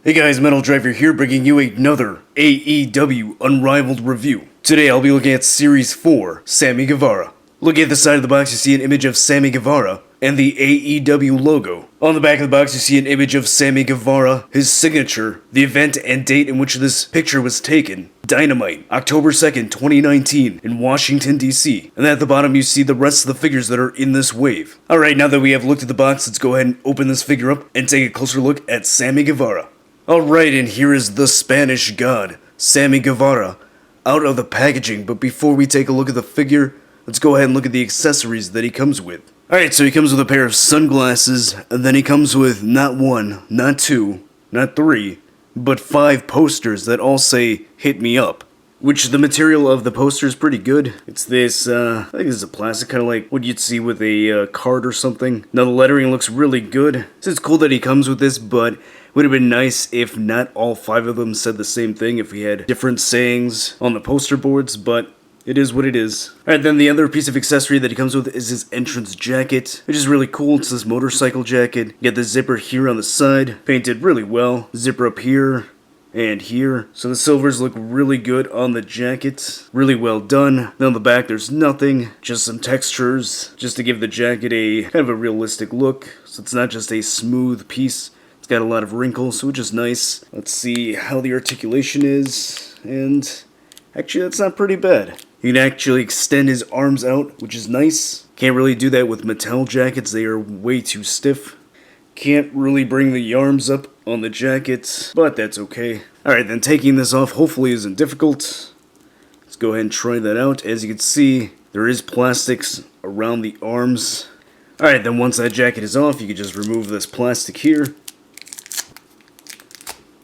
Hey guys, Metal Driver here, bringing you another AEW Unrivaled review. Today I'll be looking at Series 4, Sammy Guevara. Looking at the side of the box, you see an image of Sammy Guevara and the AEW logo. On the back of the box, you see an image of Sammy Guevara, his signature, the event and date in which this picture was taken. Dynamite, October 2nd, 2019, in Washington, D.C. And at the bottom, you see the rest of the figures that are in this wave. Alright, now that we have looked at the box, let's go ahead and open this figure up and take a closer look at Sammy Guevara. Alright, and here is the Spanish God, Sammy Guevara, out of the packaging. But before we take a look at the figure, let's go ahead and look at the accessories that he comes with. Alright, so he comes with a pair of sunglasses, and then he comes with not one, not two, not three, but 5 posters that all say, "Hit me up." Which the material of the poster is pretty good. It's this, I think this is a plastic, kind of like what you'd see with a card or something. Now the lettering looks really good. So it's cool that he comes with this, but would have been nice if not all 5 of them said the same thing, if we had different sayings on the poster boards, but it is what it is. Alright, then the other piece of accessory that he comes with is his entrance jacket, which is really cool. It's this motorcycle jacket. You get the zipper here on the side, painted really well. Zipper up here and here. So the silvers look really good on the jacket. Really well done. Then on the back there's nothing, just some textures, just to give the jacket a kind of a realistic look. So it's not just a smooth piece. It's got a lot of wrinkles, which is nice. Let's see how the articulation is, and actually that's not pretty bad. You can actually extend his arms out, which is nice. Can't really do that with metal jackets, they are way too stiff. Can't really bring the arms up on the jacket, but that's okay. Alright, then taking this off hopefully isn't difficult. Let's go ahead and try that out. As you can see, there is plastics around the arms. Alright, then once that jacket is off, you can just remove this plastic here.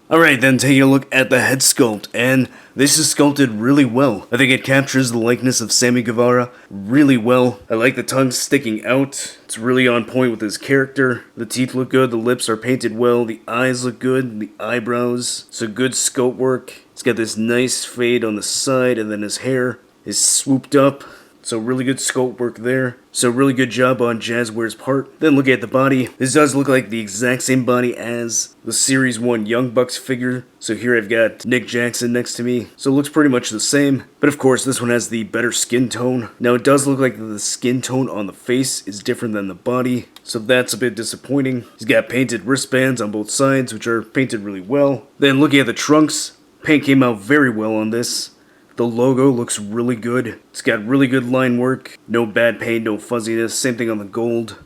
Alright, then taking a look at the head sculpt, and this is sculpted really well. I think it captures the likeness of Sammy Guevara really well. I like the tongue sticking out. It's really on point with his character. The teeth look good, the lips are painted well, the eyes look good, the eyebrows. So good sculpt work. It's got this nice fade on the side, and then his hair is swooped up. So really good sculpt work there. So really good job on Jazzware's part. Then look at the body. This does look like the exact same body as the Series 1 Young Bucks figure. So here I've got Nick Jackson next to me. So it looks pretty much the same. But of course this one has the better skin tone. Now it does look like the skin tone on the face is different than the body. So that's a bit disappointing. He's got painted wristbands on both sides, which are painted really well. Then looking at the trunks, paint came out very well on this. The logo looks really good. It's got really good line work. No bad paint, no fuzziness. Same thing on the gold.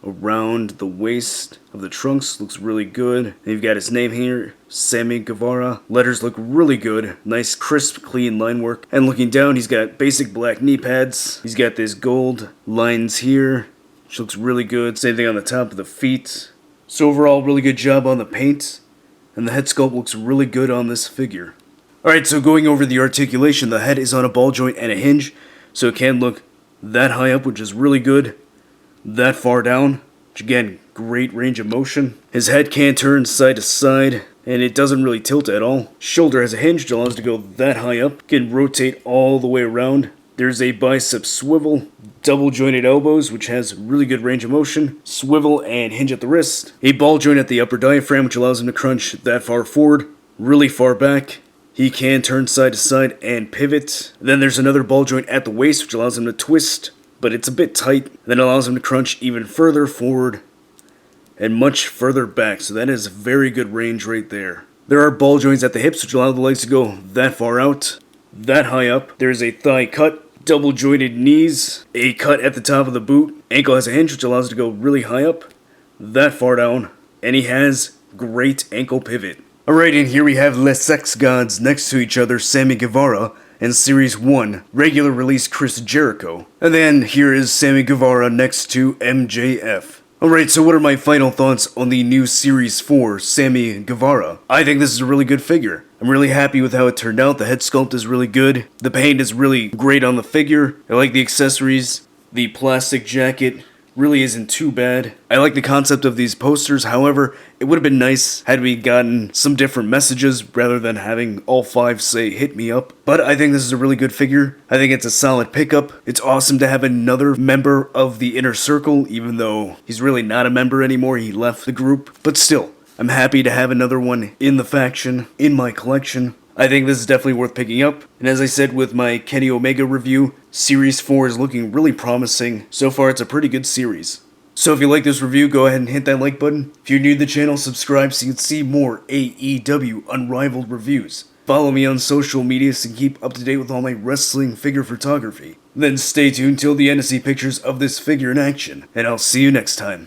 Around the waist of the trunks looks really good. And you've got his name here, Sammy Guevara. Letters look really good. Nice, crisp, clean line work. And looking down, he's got basic black knee pads. He's got this gold lines here, which looks really good. Same thing on the top of the feet. So overall, really good job on the paint. And the head sculpt looks really good on this figure. Alright, so going over the articulation, the head is on a ball joint and a hinge, so it can look that high up, which is really good, that far down, which again, great range of motion. His head can turn side to side, and it doesn't really tilt at all. Shoulder has a hinge that allows it to go that high up, can rotate all the way around. There's a bicep swivel, double jointed elbows, which has really good range of motion, swivel and hinge at the wrist, a ball joint at the upper diaphragm, which allows him to crunch that far forward, really far back. He can turn side to side and pivot. Then there's another ball joint at the waist, which allows him to twist, but it's a bit tight. Then allows him to crunch even further forward and much further back. So that is very good range right there. There are ball joints at the hips, which allow the legs to go that far out, that high up. There's a thigh cut, double jointed knees, a cut at the top of the boot. Ankle has a hinge, which allows it to go really high up, that far down. And he has great ankle pivot. Alright, and here we have Les Sex Gods next to each other, Sammy Guevara, and Series 1, regular release Chris Jericho. And then here is Sammy Guevara next to MJF. Alright, so what are my final thoughts on the new Series 4, Sammy Guevara? I think this is a really good figure. I'm really happy with how it turned out. The head sculpt is really good. The paint is really great on the figure. I like the accessories. The plastic jacket really isn't too bad. I like the concept of these posters, however, it would have been nice had we gotten some different messages rather than having all 5 say "hit me up." But I think this is a really good figure. I think it's a solid pickup. It's awesome to have another member of the Inner Circle, even though he's really not a member anymore, he left the group. But still, I'm happy to have another one in the faction, in my collection. I think this is definitely worth picking up, and as I said with my Kenny Omega review, Series 4 is looking really promising. So far it's a pretty good series. So if you like this review, go ahead and hit that like button. If you're new to the channel, subscribe so you can see more AEW Unrivaled reviews. Follow me on social media so you can keep up to date with all my wrestling figure photography. Then stay tuned till the end to see pictures of this figure in action, and I'll see you next time.